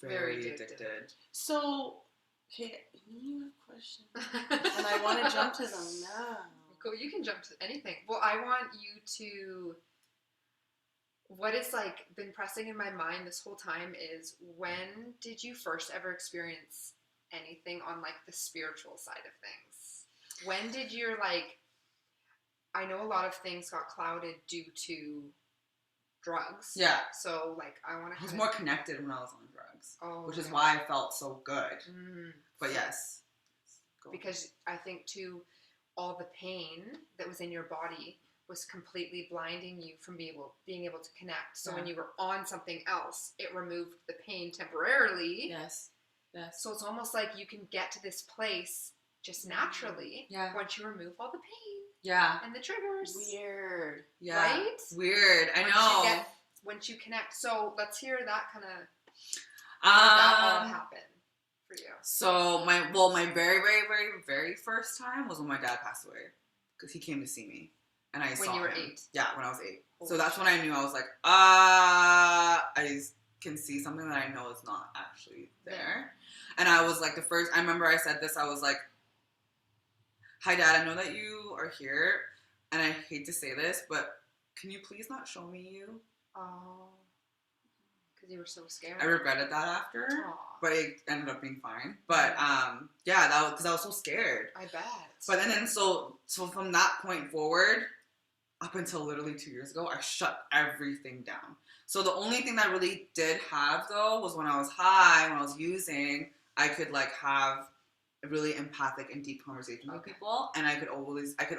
very addicted. So, okay, you have questions. And I want to jump to them now. Cool, you can jump to anything. Well, I want you to... What is like been pressing in my mind this whole time is, when did you first ever experience anything on like the spiritual side of things? When did your like, I know a lot of things got clouded due to drugs. Yeah. So like I want to. I was more connected when I was on drugs, which is yeah. why I felt so good. But yes. Because I think too, all the pain that was in your body was completely blinding you from being able to connect. So when you were on something else, it removed the pain temporarily. Yes. So it's almost like you can get to this place just naturally once you remove all the pain. Yeah. And the triggers. Weird. Yeah. Right? Weird. I know. Once you connect. So let's hear that kind of that all happen for you. So my very, very, very, very first time was when my dad passed away, because he came to see me. And I saw him. When you were 8? Yeah, when I was 8. So that's when I knew. I was like, I can see something that I know is not actually there. And I was like, I remember I said this, I was like, hi Dad, I know that you are here, and I hate to say this, but can you please not show me you? Oh. Because you were so scared. I regretted that after. Aww. But it ended up being fine. But, that was because I was so scared. I bet. But then so from that point forward, up until literally 2 years ago, I shut everything down. So the only thing that I really did have, though, was when I was high, when I was using, I could, like, have a really empathic and deep conversation with people. And I could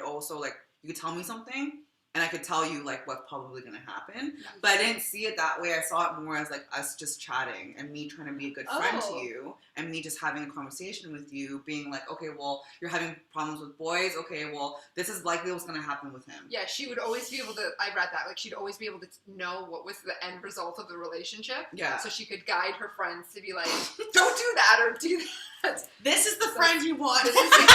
also, like, you could tell me something, and and I could tell you like what's probably gonna happen. But I didn't see it that way. I saw it more as like us just chatting and me trying to be a good friend to you, and me just having a conversation with you, being like, okay, well, you're having problems with boys. Okay, well, this is likely what's gonna happen with him. Yeah, she would always be able to. I read that. Like, she'd always be able to know what was the end result of the relationship. Yeah. So she could guide her friends to be like, don't do that or do that. This is the friend you want. This is okay.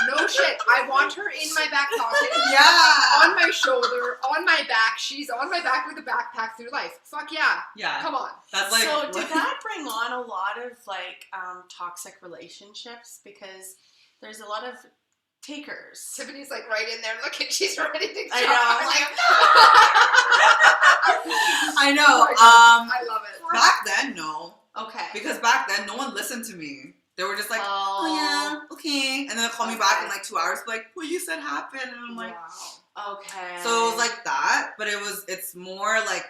No shit. I want her in my back pocket. Yeah. On my shoulder, on my back. She's on my back with a backpack through life. Fuck yeah. Yeah. Come on. That's like. So did that bring on a lot of like toxic relationships? Because there's a lot of takers. Tiffany's like right in there. Look, she's ready to I know. I know. I love it. Back then, no. Okay. Because back then, no one listened to me. They were just like, oh yeah, okay. And then they'll call me back in like 2 hours, like, what you said happened. And I'm like, wow. Okay. So it was like that, but it's more like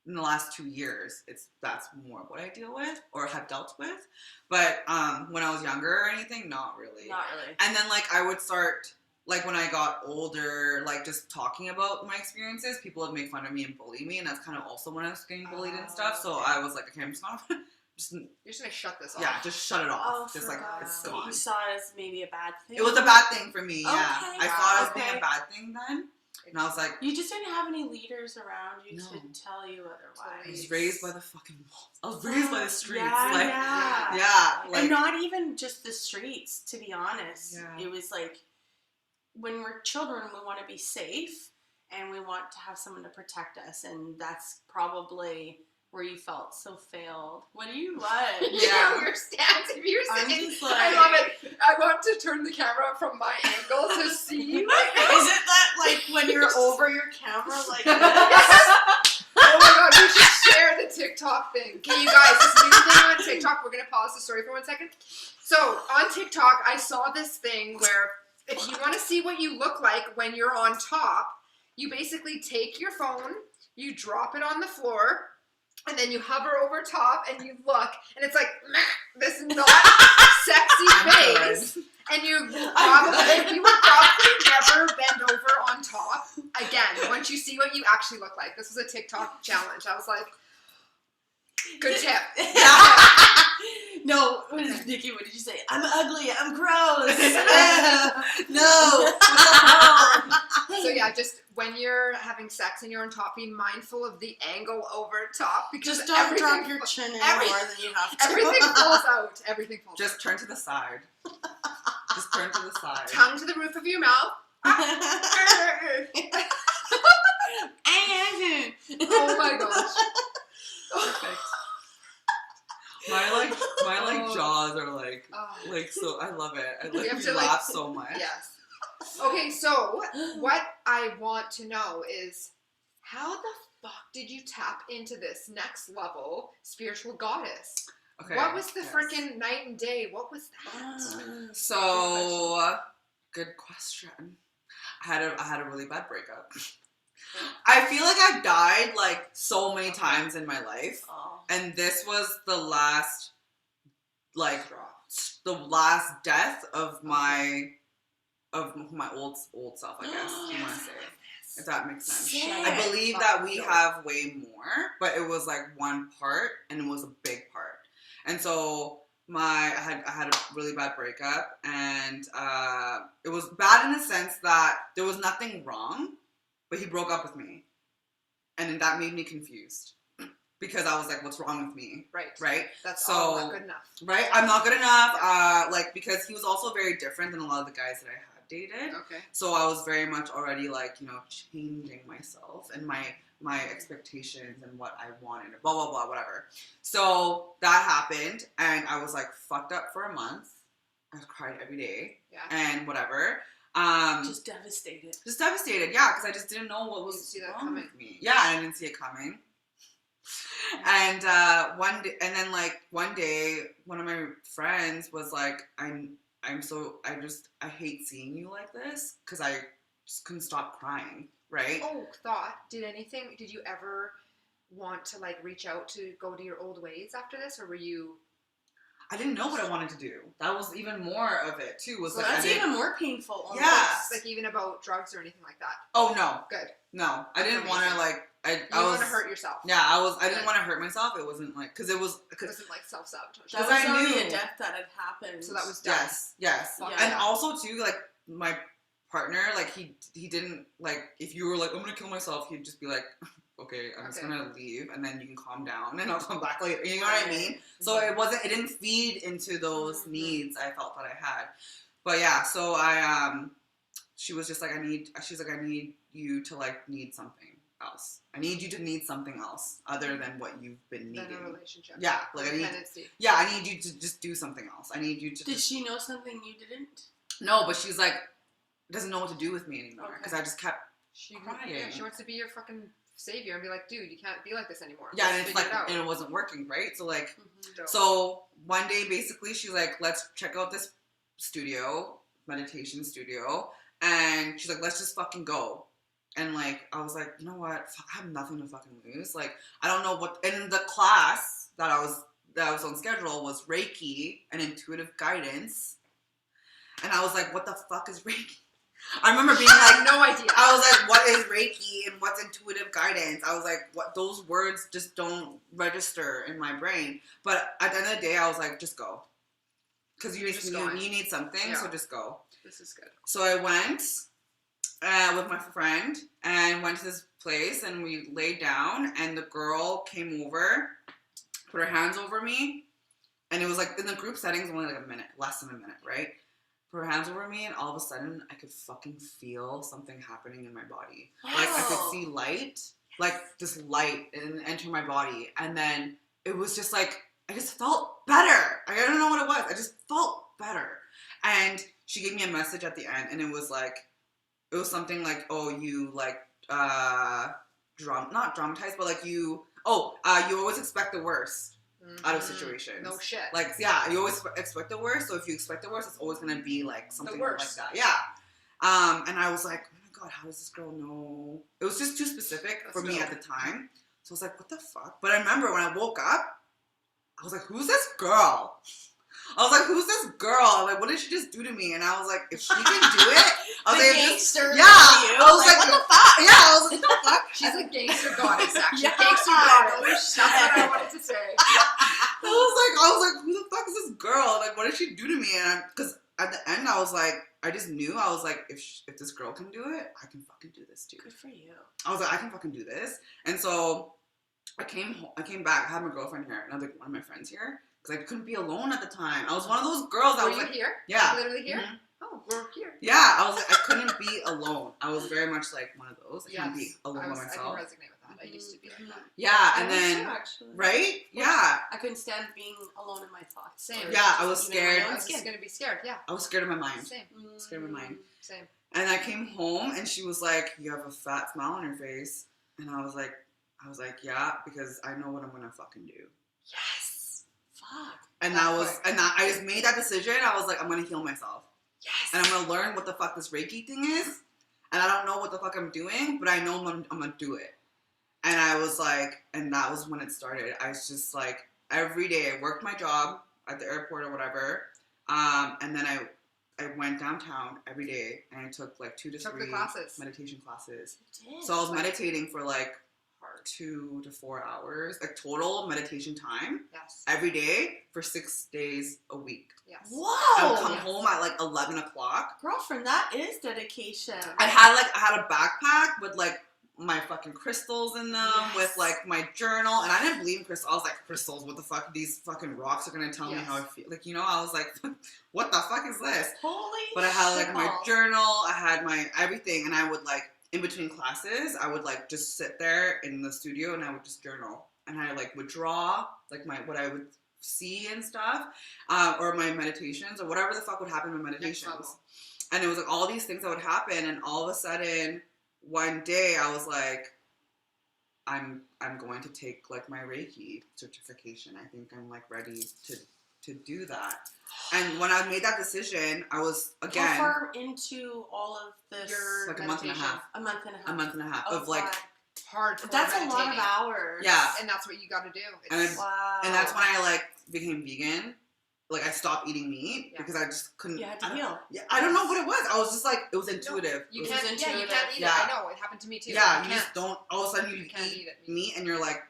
in the last 2 years, that's more what I deal with or have dealt with. But when I was younger or anything, not really. Not really. And then like I would start, like when I got older, like just talking about my experiences, people would make fun of me and bully me, and that's kind of also when I was getting bullied and stuff. So I was like, okay, I'm just not. You're just gonna shut this off. Yeah, just shut it off. Oh, just like it's so gone. you saw it as maybe a bad thing. It was a bad thing for me. Yeah, Okay. I saw it as Okay. being a bad thing then, and I was like, You just didn't have any leaders around you No. to tell you otherwise. I was raised by the fucking walls. I was raised by the streets. Yeah, like, yeah. like, And not even just the streets, to be honest. Yeah. It was like, when we're children, we want to be safe, and we want to have someone to protect us, and that's probably where you felt so failed. What do you like? Yeah, your stance. If you're I'm sitting, just like- I love it. I want to turn the camera from my angle to see you. Is it that, like, when you're over your camera, like this? Oh my god, we should share the TikTok thing. Okay, you guys, this new thing on TikTok. We're gonna pause the story for 1 second. So on TikTok, I saw this thing where if you want to see what you look like when you're on top, you basically take your phone, you drop it on the floor, and then you hover over top and you look, and it's like this not sexy face, and you will probably never bend over on top again once you see what you actually look like. This was a TikTok challenge. I was like, good tip. No, Nikki, what did you say? I'm ugly. I'm gross. no. So yeah, just when you're having sex and you're on top, be mindful of the angle over top, because Just don't drop your chin in more than you have to. Everything falls out. Everything falls Just turn to the side. Just turn to the side. out. Tongue to the roof of your mouth. Oh my gosh. Perfect. My jaws are like Oh. so. I love it. I You like have you to, laugh so much. Yes. Okay, so what I want to know is, how the fuck did you tap into this next level spiritual goddess? Okay. What was the yes. freaking night and day? What was that? So good question. I had a really bad breakup. I feel like I've died like so many times in my life, and this was the last, like the last death of my old self, I guess you want to say, if that makes sense. Shit. I believe that we have way more, but it was like one part, and it was a big part. And so I had a really bad breakup, and it was bad in the sense that there was nothing wrong, but he broke up with me, and that made me confused because I was like, "What's wrong with me?" Right. That's So- all not good enough. Right. I'm not good enough. Like because he was also very different than a lot of the guys that I had dated. Okay. So I was very much already like, changing myself and my expectations and what I wanted, blah, blah, blah, whatever. So that happened, and I was like fucked up for a month. I cried every day. Yeah. And whatever. Just devastated. Just devastated, yeah, because I just didn't know what You was didn't see that wrong coming. with me. Yeah, I didn't see it coming. And one day, one of my friends was like, I hate seeing you like this, because I just couldn't stop crying, right? Oh, did you ever want to like reach out to go to your old ways after this, or were you? I didn't know what I wanted to do. That was even more of it too. Was So like that's even more painful. Almost. Yeah. Like even about drugs or anything like that. Oh no. Good. No, I didn't want to like. I You was want to hurt yourself. Yeah, I didn't want to hurt myself. It wasn't like because it wasn't like self-sabotage. That was I already knew a death that had happened. So that was done. Yes. Yeah. And also too, like my partner, like he didn't like if you were like I'm gonna kill myself, he'd just be like, okay, I'm just gonna leave, and then you can calm down, and I'll come back later. You know what I mean? So it didn't feed into those needs I felt that I had. But yeah, so she was just like, I need you to like need something else. I need you to need something else other than what you've been needing. Than a relationship. Yeah, like I need you to just do something else. I need you to. Did she know something you didn't? No, but she's like doesn't know what to do with me anymore because I just kept crying. Yeah, she wants to be your fucking savior and be like, dude, you can't be like this anymore. Yeah, and it's like, and it wasn't working, right? So like, so one day basically she's like, let's check out this meditation studio, and she's like, let's just fucking go. And like, I was like, you know what? I have nothing to fucking lose. Like, I don't know what. And the class that I was on schedule was Reiki and intuitive guidance, and I was like, what the fuck is Reiki? I remember being like, no idea. I was like, what is Reiki and what's intuitive guidance? I was like, what? Those words just don't register in my brain. But at the end of the day, I was like, just go. Because you need something, so just go. This is good. So I went with my friend and went to this place, and we laid down, and the girl came over, put her hands over me, and it was like, in the group settings, only like a minute, less than a minute, right? Put her hands over me, and all of a sudden, I could fucking feel something happening in my body. Like, I could see light, like this light enter my body, and then it was just like, I just felt better. I don't know what it was. I just felt better. And she gave me a message at the end, and it was something like, oh, you like, not dramatized, but like you always expect the worst out of situations. No shit. Like, yeah, you always expect the worst. So if you expect the worst, it's always going to be like something like that. Yeah. And I was like, oh my God, how does this girl know? It was just too specific for me at the time. So I was like, what the fuck? But I remember when I woke up, I was like, who's this girl? I was like, who's this girl? I'm like, what did she just do to me? And I was like, if she can do it, I was like, gangster. I was like, what the fuck? Yeah, I was like, what the fuck? She's a gangster goddess, actually. Yeah. Gangster goddess. That's what I wanted to say. I was like, who the fuck is this girl? Like, what did she do to me? And because at the end, I was like, I just knew. I was like, if this girl can do it, I can fucking do this too. Good for you. I was like, I can fucking do this. And so I came back. I had my girlfriend here, another one of my friends here, because I couldn't be alone at the time. I was one of those girls that Were was you like, here? yeah, Literally here. Mm-hmm. Oh, we're here. Yeah, I was like, I couldn't be alone. I was very much like one of those. I can't be alone by myself. I can resonate with that. I used to be like that. Yeah, and then too, actually. right? Yeah. I couldn't stand being alone in my thoughts. Same. Yeah, I was scared. I was just gonna be scared. Yeah. I was scared of my mind. Same. Scared of my mind. Same. And I came home, and she was like, "You have a fat smile on your face," and I was like, "Yeah," because I know what I'm gonna fucking do. Yes. Fuck. And I just made that decision. I was like, I'm gonna heal myself. Yes. And I'm gonna learn what the fuck this Reiki thing is. And I don't know what the fuck I'm doing, but I know I'm gonna do it. And I was like, and that was when it started. I was just like, every day I worked my job at the airport or whatever. And then I went downtown every day, and I took like 2 to 3 meditation classes. So I was meditating for like 2 to 4 hours, like total meditation time. Yes. Every day for 6 days a week. Yes. Whoa! I would come home at like 11 o'clock. Girlfriend, that is dedication. I had a backpack with like my fucking crystals in them, with like my journal, and I didn't believe in crystals. I was like, crystals, what the fuck? These fucking rocks are gonna tell me how I feel. Like, you know, I was like, what the fuck is this? Holy But I had like shit. my journal, I had my everything, and I would like, in between classes, I would like just sit there in the studio and I would just journal. And I like would draw like what I would see and stuff, or my meditations, or whatever the fuck would happen in my meditations. And it was like all these things that would happen, and all of a sudden, one day I was like, I'm going to take like my Reiki certification. I think I'm like ready to do that. And when I made that decision, I was again. How far into all of this? Like a month and a half. A month and a half. A month and a half Oh, of like. Hard. That's a lot of hours. Yeah. And that's what you got to do. And that's when I like became vegan. like I stopped eating meat because I just couldn't. You had to heal. Yeah, I don't know what it was. I was just like, it was intuitive. You it was can't. intuitive. Yeah, you can't eat it. I know it happened to me too. Yeah, you just don't. All of a sudden, you can't eat it. meat, and you're like,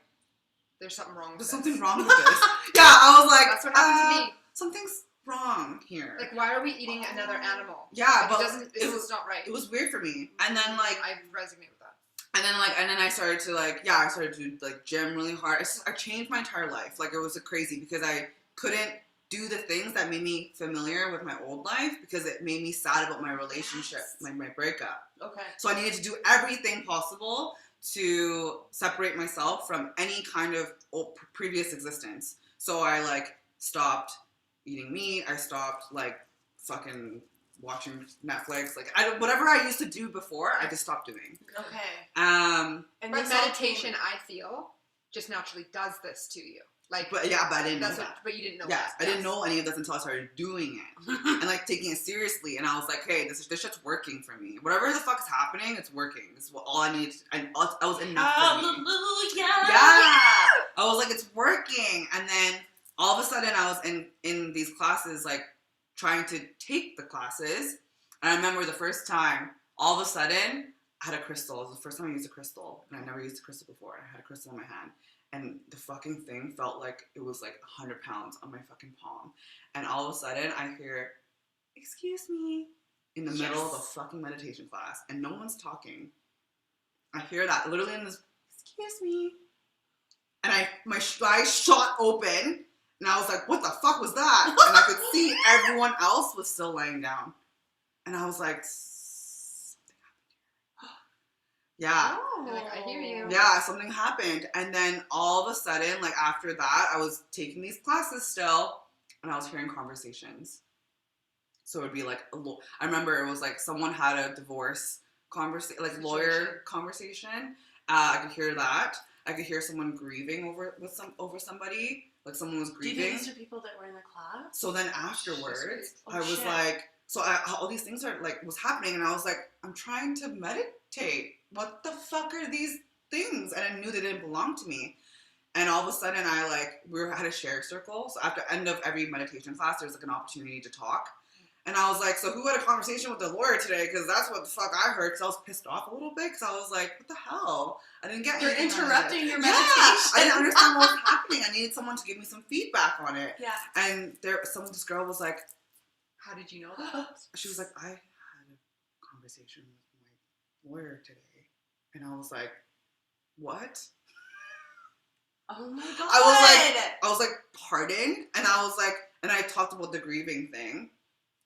there's something wrong. There's something wrong with this. Yeah, I was like, that's what happened to me. Something's wrong here. Like, why are we eating another animal? Yeah, like, but it was not right. It was weird for me. And then like I resonate with that. And then I started to I started to like gym really hard. I changed my entire life. Like it was crazy because I couldn't do the things that made me familiar with my old life because it made me sad about my relationship, like my breakup. Okay. So I needed to do everything possible to separate myself from any kind of previous existence. So I like stopped eating meat. I stopped like fucking watching Netflix. Like whatever I used to do before, I just stopped doing. Okay. And but meditation, I feel, just naturally does this to you. Like, but I didn't know that. But you didn't know. Yeah, that. I didn't know any of this until I started doing it and like taking it seriously. And I was like, hey, this shit's working for me. Whatever the fuck is happening, it's working. This is all I need. I was enough for me. Hallelujah. Yeah. I was like, it's working. And then all of a sudden, I was in these classes, like trying to take the classes. And I remember the first time, all of a sudden, I had a crystal. It was the first time I used a crystal, and I never used a crystal before. I had a crystal in my hand. And the fucking thing felt like it was like 100 pounds on my fucking palm. And all of a sudden, I hear, excuse me, in the middle of a fucking meditation class. And no one's talking. I hear that literally in this, excuse me. And my eyes shot open. And I was like, what the fuck was that? And I could see everyone else was still laying down. And I was like, something happened here. Yeah. Oh, like, I hear you. Yeah, something happened. And then all of a sudden, like after that, I was taking these classes still, and I was hearing conversations. So it would be like, I remember it was like someone had a divorce conversation, like lawyer conversation. I could hear that. I could hear someone grieving over somebody, like someone was grieving. Do you think these are people that were in the class? So then afterwards, I was like, all these things are like was happening, and I was like, I'm trying to meditate. What the fuck are these things? And I knew they didn't belong to me. And all of a sudden, we had a share circle. So after end of every meditation class, there's like an opportunity to talk. And I was like, so who had a conversation with the lawyer today? Because that's what the fuck I heard. Because I was pissed off a little bit. Because I was like, what the hell? I didn't get. You're interrupting your meditation. Yeah, I didn't understand what was happening. I needed someone to give me some feedback on it. Yeah. And this girl was like, how did you know that? She was like, I had a conversation with my lawyer today. And I was like, what? Oh my god. I was like, pardon? And I was like, and I talked about the grieving thing.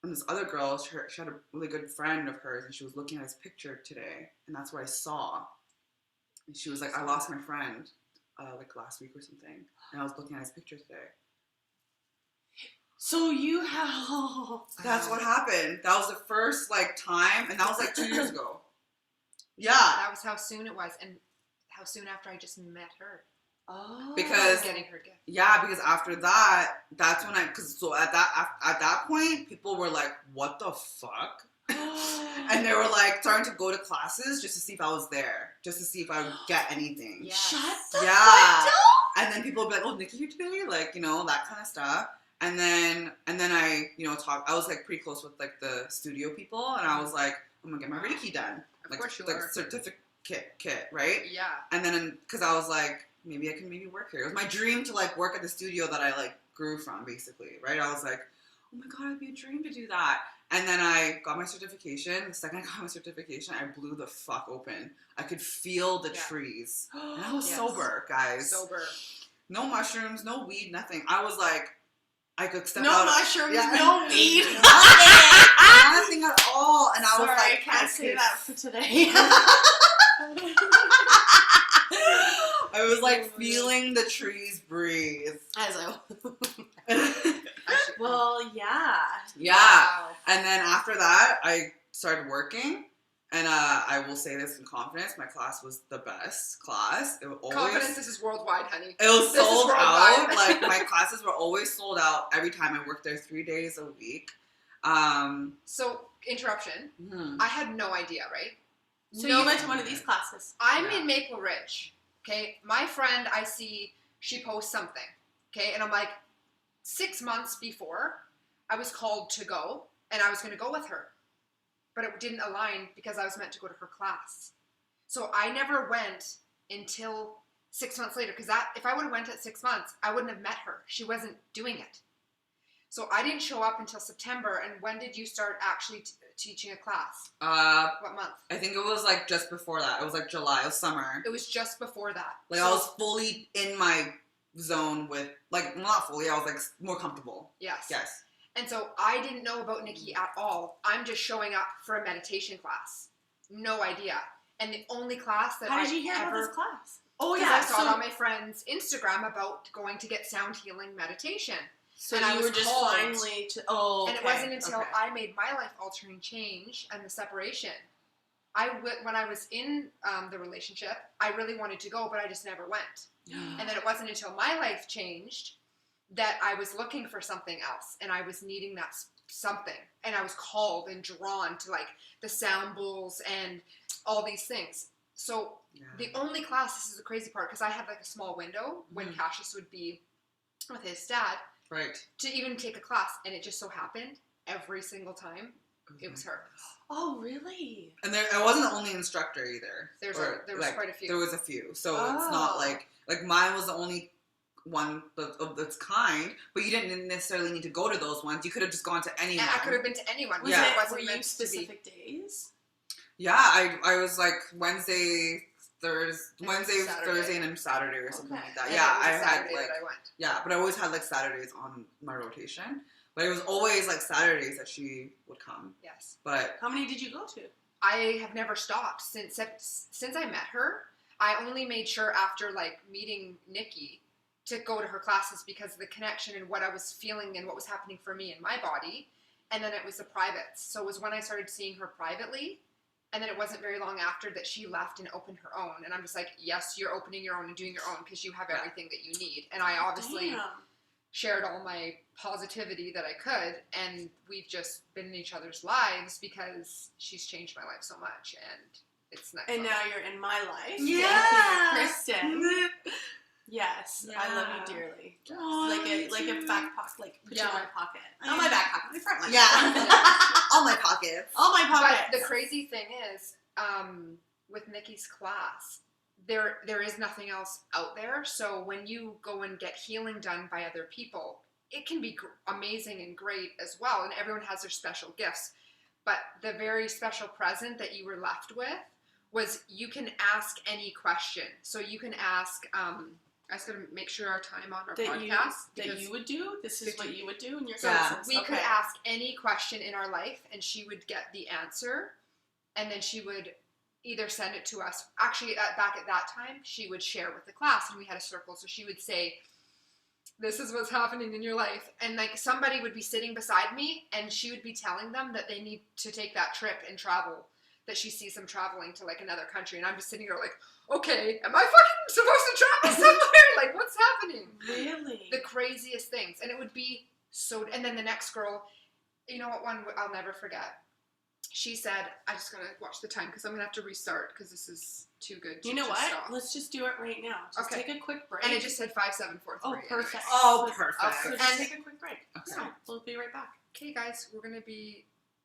And this other girl, she had a really good friend of hers, and she was looking at his picture today. And that's what I saw. And she was like, I lost my friend, like last week or something. And I was looking at his picture today. So you have... That's what happened. That was the first, like, time. And that was like 2 years ago. Yeah. That was how soon it was, and how soon after I just met her. Oh. Because getting her gift. Yeah, because after that, that's when so at that point, people were like, "What the fuck?" And they were like starting to go to classes just to see if I was there, just to see if I would get anything. Yes. Shut the fuck up. And then people would be like, "Oh, Nikki here today," like that kind of stuff. And then I I was like pretty close with like the studio people, and I was like, I'm gonna get my Reiki done, of course you are. certificate kit, right? Yeah. And then because I was like, maybe I can work here. It was my dream to like work at the studio that I like grew from, basically, right? I was like, oh my god, it'd be a dream to do that. And then I got my certification. The second I got my certification, I blew the fuck open. I could feel the trees, and I was sober, guys. Sober. No mushrooms, no weed, nothing. I was like, I could step no out. No mushrooms, no weed. Nothing at all. And I was like, I can't say that for today. I was like feeling the trees breathe. As well, yeah. Yeah. Wow. And then after that, I started working. And I will say this in confidence, my class was the best class. It was always, confidence, this is worldwide, honey. It was sold out. Worldwide. Like, my classes were always sold out every time I worked there 3 days a week. So, interruption. Mm-hmm. I had no idea, right? So you went to one of these classes. I'm in Maple Ridge, okay? My friend, I see, she posts something, okay? And I'm like, 6 months before, I was called to go, and I was going to go with her. But it didn't align because I was meant to go to her class. So I never went until 6 months later, because if I would have went at 6 months, I wouldn't have met her. She wasn't doing it. So I didn't show up until September. And when did you start actually teaching a class? What month? I think it was like just before that. It was like July. It was summer. It was just before that. Like I was fully in my zone with, like, not fully, I was like more comfortable. Yes. Yes. And so I didn't know about Nikki at all. I'm just showing up for a meditation class. No idea. And the only class that How did you hear about this class? Oh yeah, I saw it on my friend's Instagram about going to get sound healing meditation. So and you I was were just called. finally and it wasn't until I made my life altering change and the separation. When I was in the relationship, I really wanted to go, but I just never went. And then it wasn't until my life changed that I was looking for something else, and I was needing that something, and I was called and drawn to like the sound bowls and all these things. So the only class, this is the crazy part, because I had like a small window when Cassius would be with his dad, right, to even take a class, and it just so happened every single time it was her. Oh, really? And I wasn't the only instructor either. There was quite a few. There was a few, so it's not like mine was the only one of its kind, but you didn't necessarily need to go to those ones. You could have just gone to anyone. And I could have been to anyone. Were you specific days? Yeah, I was like Wednesday, Thursday, and then Saturday or something like that. And yeah, I had had like I went. Yeah, but I always had like Saturdays on my rotation. But it was always like Saturdays that she would come. Yes. But how many did you go to? I have never stopped since I met her. I only made sure after like meeting Nikki to go to her classes because of the connection and what I was feeling and what was happening for me in my body. And then it was the privates. So it was when I started seeing her privately. And then it wasn't very long after that she left and opened her own. And I'm just like, yes, you're opening your own and doing your own because you have everything that you need. And I obviously shared all my positivity that I could. And we've just been in each other's lives because she's changed my life so much. And it's nice. And now you're in my life. Yeah. Kristen. Yes, yeah. I love you dearly. Like a back pocket, like put you in my pocket. Not my back pocket, my front one. Yeah. All my pockets. All my pockets. But the crazy thing is, with Nikki's class, there is nothing else out there. So when you go and get healing done by other people, it can be amazing and great as well. And everyone has their special gifts. But the very special present that you were left with was you can ask any question. So you can ask... I was going to make sure our time on our podcast. That you would do? This is what you would do in your classes? We could ask any question in our life, and she would get the answer, and then she would either send it to us. Actually, back at that time, she would share with the class, and we had a circle, so she would say, this is what's happening in your life. And like somebody would be sitting beside me, and she would be telling them that they need to take that trip and travel, that she sees them traveling to like another country, and I'm just sitting there like, okay, am I fucking supposed to travel somewhere? Like, what's happening? Really? The craziest things. And it would be so... And then the next girl, you know what one I'll never forget? She said, I just gotta watch the time because I'm gonna have to restart because this is too good to You know what? stop. Let's just do it right now. Just take a quick break. And it just said 5, 7, 4, 3. Oh, perfect. Anyways. Oh, perfect. So just take a quick break. Okay. So we'll be right back. Okay, guys, we're gonna be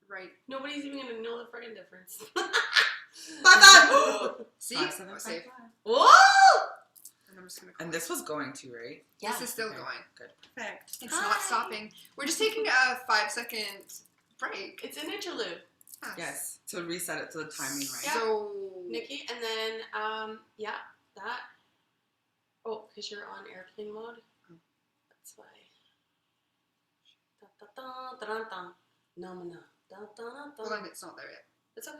right... Nobody's even gonna know the friggin' difference. See? 5, 7, 5, safe. 5. Whoa! And I'm just gonna... And this was going to, right? Yeah. This is still going. Good. Perfect. It's not stopping. We're just taking a 5-second break. It's an interlude. Yes. To reset it to the timing right. Yeah. So... Nikki, and then, that. Oh, because you're on airplane mode. That's why. Hold on, it's not there yet. It's okay.